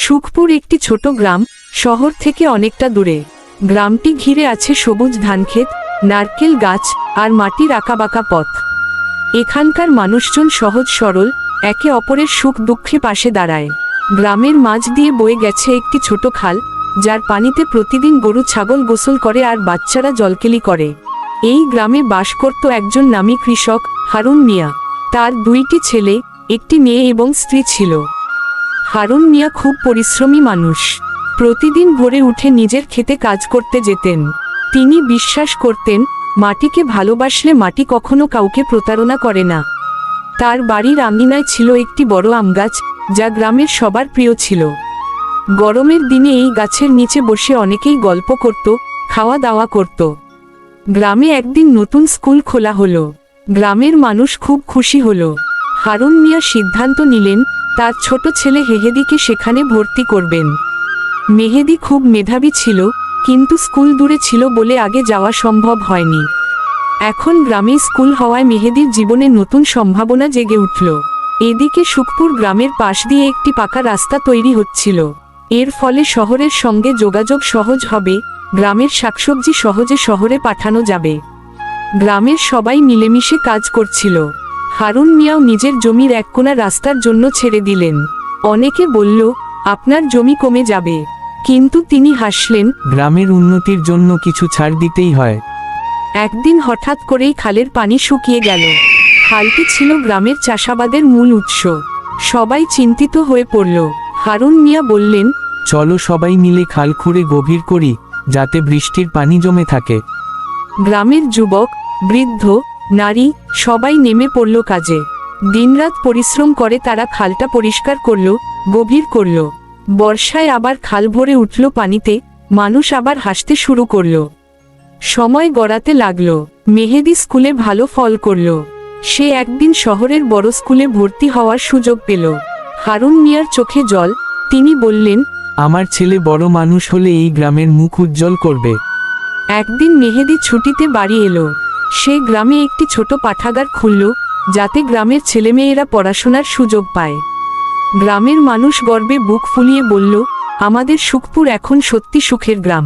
সুখপুর একটি ছোট গ্রাম, শহর থেকে অনেকটা দূরে। গ্রামটি ঘিরে আছে সবুজ ধানক্ষেত, নারকেল গাছ আর মাটির আঁকাবাঁকা পথ। এখানকার মানুষজন সহজ সরল, একে অপরের সুখ দুঃখে পাশে দাঁড়ায়। গ্রামের মাঝ দিয়ে বয়ে গেছে একটি ছোট খাল, যার পানিতে প্রতিদিন গরু ছাগল গোসল করে আর বাচ্চারা জলকেলি করে। এই গ্রামে বাস করত একজন নামী কৃষক, হারুন মিয়া। তার দুইটি ছেলে, একটি মেয়ে এবং স্ত্রী ছিল। হারুন মিয়া খুব পরিশ্রমী মানুষ। প্রতিদিন ভোরে উঠে নিজের ক্ষেতে কাজ করতে যেতেন। তিনি বিশ্বাস করতেন, মাটিকে ভালোবাসলে মাটি কখনো কাউকে প্রতারণা করে না। তার বাড়ির আঙিনায় ছিল একটি বড় আম গাছ, যা গ্রামের সবার প্রিয় ছিল। গরমের দিনে এই গাছের নিচে বসে অনেকেই গল্প করত, খাওয়া দাওয়া করত। গ্রামে একদিন নতুন স্কুল খোলা হলো। গ্রামের মানুষ খুব খুশি হলো। হারুন মিয়া সিদ্ধান্ত নিলেন, তার ছোট ছেলে মেহেদীকে সেখানে ভর্তি করবেন। মেহেদী খুব মেধাবী ছিল, কিন্তু স্কুল দূরে ছিল বলে আগে যাওয়া সম্ভব হয়নি। এখন গ্রামে স্কুল হওয়ায় মেহেদীর জীবনে নতুন সম্ভাবনা জেগে উঠল। এদিকে সুখপুর গ্রামের পাশ দিয়ে একটি পাকা রাস্তা তৈরি হচ্ছিল। এর ফলে শহরের সঙ্গে যোগাযোগ সহজ হবে, গ্রামের শাকসবজি সহজে শহরে পাঠানো যাবে। গ্রামের সবাই মিলেমিশে কাজ করছিল। হারুন মিয়াও নিজের জমির এক কোণা রাস্তার জন্য ছেড়ে দিলেন। অনেকে বলল, আপনার জমি কমে যাবে, কিন্তু তিনি হাসলেন, গ্রামের উন্নতির জন্য কিছু ছাড় দিতেই হয়। একদিন হঠাৎ করেই খালের পানি শুকিয়ে গেল। খালটি ছিল গ্রামের চাষাবাদের মূল উৎস। সবাই চিন্তিত হয়ে পড়ল। হারুন মিয়া বললেন, চলো সবাই মিলে খাল খুঁড়ে গভীর করি, যাতে বৃষ্টির পানি জমে থাকে। গ্রামের যুবক, বৃদ্ধ, নারী সবাই নেমে পড়ল কাজে। দিনরাত পরিশ্রম করে তারা খালটা পরিষ্কার করল, গভীর করল। বর্ষায় আবার খাল ভরে উঠল পানিতে, মানুষ আবার হাসতে শুরু করল। সময় গড়াতে লাগল। মেহেদী স্কুলে ভালো ফল করল। সে একদিন শহরের বড় স্কুলে ভর্তি হওয়ার সুযোগ পেল। হারুন মিয়ার চোখে জল। তিনি বললেন, আমার ছেলে বড় মানুষ হলে এই গ্রামের মুখ উজ্জ্বল করবে। একদিন মেহেদী ছুটিতে বাড়ি এলো। সে গ্রামে একটি ছোট পাঠাগার খুলল, যাতে গ্রামের ছেলেমেয়েরা পড়াশোনার সুযোগ পায়। গ্রামের মানুষ গর্বে বুক ফুলিয়ে বলল, আমাদের সুখপুর এখন সত্যি সুখের গ্রাম।